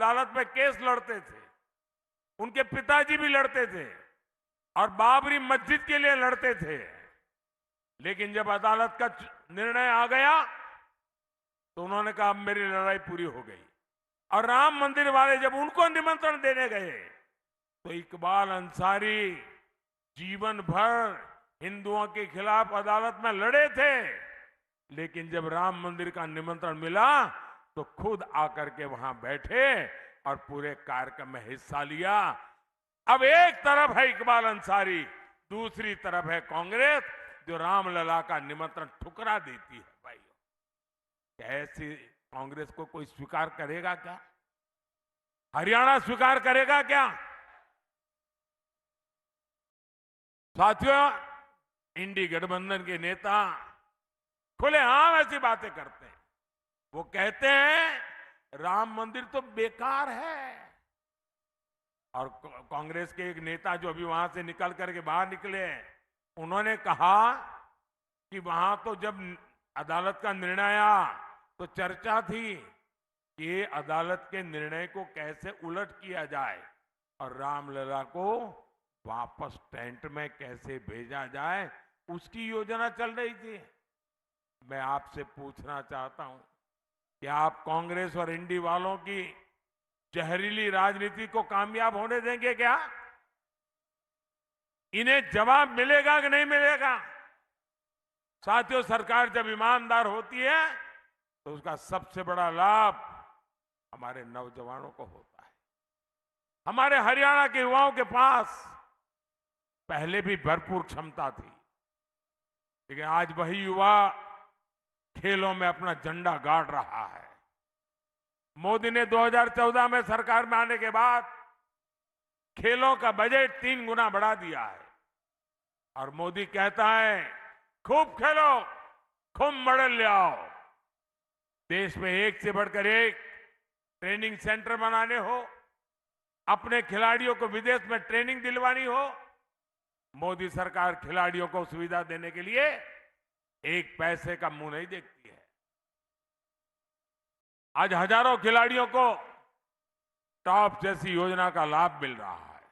अदालत में केस लड़ते थे, उनके पिताजी भी लड़ते थे और बाबरी मस्जिद के लिए लड़ते थे। लेकिन जब अदालत का निर्णय आ गया तो उन्होंने कहा अब मेरी लड़ाई पूरी हो गई। और राम मंदिर वाले जब उनको निमंत्रण देने गए तो इकबाल अंसारी जीवन भर हिंदुओं के खिलाफ अदालत में लड़े थे, लेकिन जब राम मंदिर का निमंत्रण मिला तो खुद आकर के वहां बैठे और पूरे कार्यक्रम में हिस्सा लिया। अब एक तरफ है इकबाल अंसारी, दूसरी तरफ है कांग्रेस जो रामलला का निमंत्रण ठुकरा देती है। भाइयों, क्या ऐसी कांग्रेस को कोई स्वीकार करेगा क्या? हरियाणा स्वीकार करेगा क्या? साथियों, इंडी गठबंधन के नेता खुलेआम ऐसी बातें करते हैं। वो कहते हैं राम मंदिर तो बेकार है। और कांग्रेस के एक नेता जो अभी वहां से निकल करके बाहर निकले, उन्होंने कहा कि वहां तो जब अदालत का निर्णय आया तो चर्चा थी कि ये अदालत के निर्णय को कैसे उलट किया जाए और रामलला को वापस टेंट में कैसे भेजा जाए, उसकी योजना चल रही थी। मैं आपसे पूछना चाहता हूं कि आप कांग्रेस और इंडी वालों की जहरीली राजनीति को कामयाब होने देंगे क्या? इन्हें जवाब मिलेगा कि नहीं मिलेगा? साथियों, सरकार जब ईमानदार होती है तो उसका सबसे बड़ा लाभ हमारे नौजवानों को होता है। हमारे हरियाणा के युवाओं के पास पहले भी भरपूर क्षमता थी, लेकिन आज वही युवा खेलों में अपना झंडा गाड़ रहा है। मोदी ने 2014 में सरकार में आने के बाद खेलों का बजट 3 गुना बढ़ा दिया है और मोदी कहता है खूब खेलो, खूब मेडल ले आओ। देश में एक से बढ़कर एक ट्रेनिंग सेंटर बनाने हो, अपने खिलाड़ियों को विदेश में ट्रेनिंग दिलवानी हो, मोदी सरकार खिलाड़ियों को सुविधा देने के लिए एक पैसे का मुंह नहीं देखती है। आज हजारों खिलाड़ियों को टॉप जैसी योजना का लाभ मिल रहा है।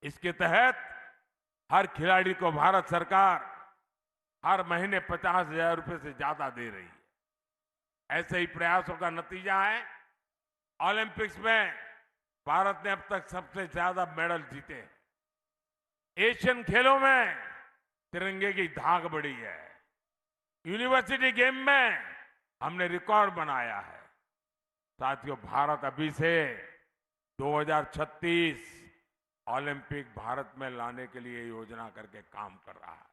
इसके तहत हर खिलाड़ी को भारत सरकार हर महीने 50,000 रुपए से ज्यादा दे रही है। ऐसे ही प्रयासों का नतीजा है ओलंपिक्स में भारत ने अब तक सबसे ज्यादा मेडल जीते हैं। एशियन खेलों में तिरंगे की धाक बढ़ी है। यूनिवर्सिटी गेम में हमने रिकॉर्ड बनाया है। साथियों, भारत अभी से 2036 ओलंपिक भारत में लाने के लिए योजना करके काम कर रहा है।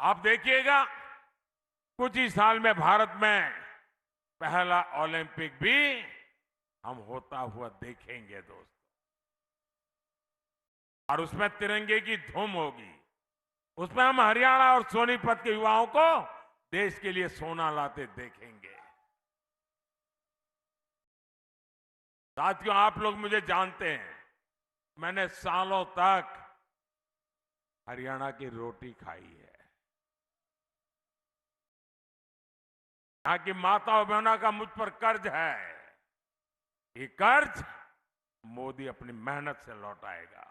आप देखिएगा कुछ ही साल में भारत में पहला ओलंपिक भी हम होता हुआ देखेंगे दोस्तों, और उसमें तिरंगे की धूम होगी। उसमें हम हरियाणा और सोनीपत के युवाओं को देश के लिए सोना लाते देखेंगे। साथियों, आप लोग मुझे जानते हैं, मैंने सालों तक हरियाणा की रोटी खाई है। यहां की माताओं बहनों का मुझ पर कर्ज है। ये कर्ज मोदी अपनी मेहनत से लौटाएगा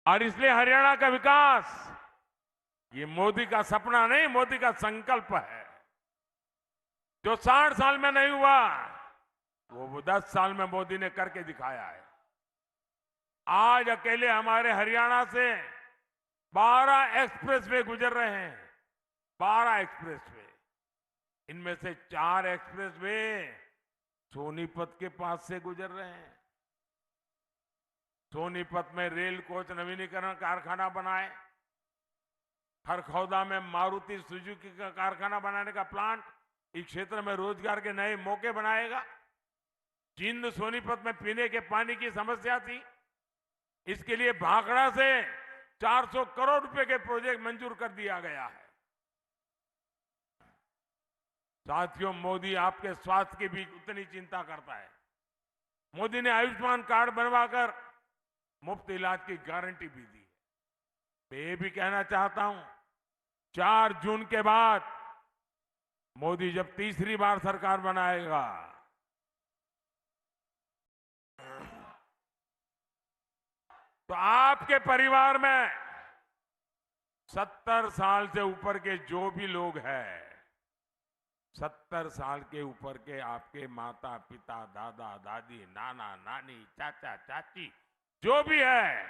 और इसलिए हरियाणा का विकास ये मोदी का सपना नहीं, मोदी का संकल्प है। जो 60 साल में नहीं हुआ वो 10 साल में मोदी ने करके दिखाया है। आज अकेले हमारे हरियाणा से 12 एक्सप्रेसवे गुजर रहे हैं। 12 एक्सप्रेसवे, इनमें से 4 एक्सप्रेसवे सोनीपत के पास से गुजर रहे हैं। सोनीपत में रेल कोच नवीनीकरण कारखाना बनाए, खरखौदा में मारुति सुजुकी का कारखाना बनाने का प्लांट इस क्षेत्र में रोजगार के नए मौके बनाएगा। जिंद सोनीपत में पीने के पानी की समस्या थी, इसके लिए भाखड़ा से 400 करोड़ रुपए के प्रोजेक्ट मंजूर कर दिया गया है। साथियों, मोदी आपके स्वास्थ्य की भी उतनी चिंता करता है। मोदी ने आयुष्मान कार्ड बनवाकर मुफ्त इलाज की गारंटी भी दी है। मैं ये भी कहना चाहता हूं, 4 जून के बाद मोदी जब तीसरी बार सरकार बनाएगा तो आपके परिवार में 70 साल से ऊपर के जो भी लोग हैं, 70 साल के ऊपर के आपके माता पिता, दादा दादी, नाना नानी, चाचा चाची जो भी है,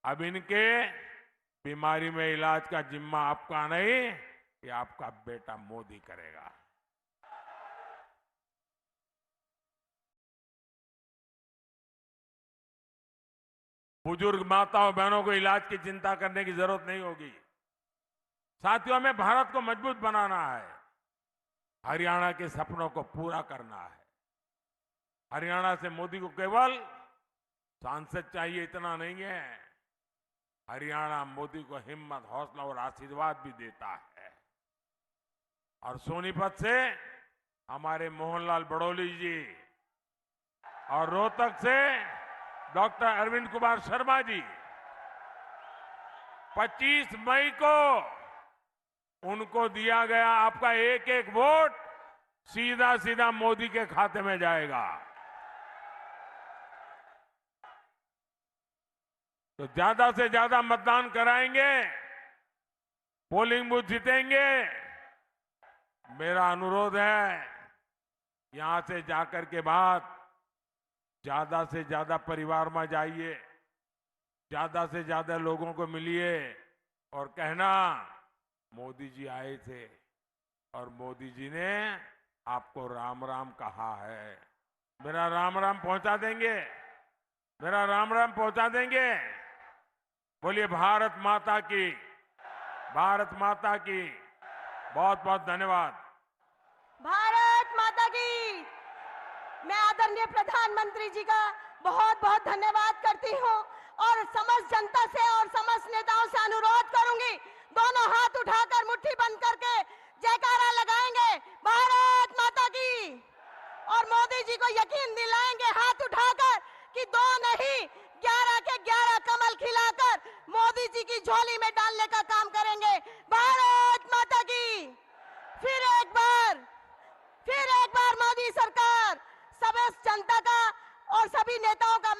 अब इनके बीमारी में इलाज का जिम्मा आपका नहीं, ये आपका बेटा मोदी करेगा। बुजुर्ग माताओं बहनों को इलाज की चिंता करने की जरूरत नहीं होगी। साथियों, हमें भारत को मजबूत बनाना है, हरियाणा के सपनों को पूरा करना है। हरियाणा से मोदी को केवल सांसद चाहिए इतना नहीं है, हरियाणा मोदी को हिम्मत, हौसला और आशीर्वाद भी देता है। और सोनीपत से हमारे मोहनलाल बड़ौली जी और रोहतक से डॉक्टर अरविंद कुमार शर्मा जी 25 मई को उनको दिया गया आपका एक एक वोट सीधा सीधा मोदी के खाते में जाएगा। तो ज्यादा से ज्यादा मतदान कराएंगे, पोलिंग बूथ जीतेंगे। मेरा अनुरोध है, यहां से जाकर के बाद ज्यादा से ज्यादा परिवार में जाइए, ज्यादा से ज्यादा लोगों को मिलिए और कहना मोदी जी आए थे और मोदी जी ने आपको राम राम कहा है। मेरा राम राम पहुंचा देंगे, मेरा राम राम पहुंचा देंगे। बोलिए भारत माता की, भारत माता की। बहुत बहुत धन्यवाद। भारत माता की। मैं आदरणीय प्रधानमंत्री जी का बहुत बहुत धन्यवाद करती हूं और समस्त जनता से और समस्त नेताओं से अनुरोध करूंगी, दोनों हाथ उठाकर मुट्ठी बंद करके जयकारा लगाएंगे, भारत माता की। और मोदी जी को यकीन दिलाएंगे हाथ उठाकर कि 2 नहीं 11 के 11 कमल खिलाकर मोदी जी की झोली में डालने का काम करेंगे। भारत माता की। फिर एक बार मोदी सरकार सब जनता का और सभी नेताओं का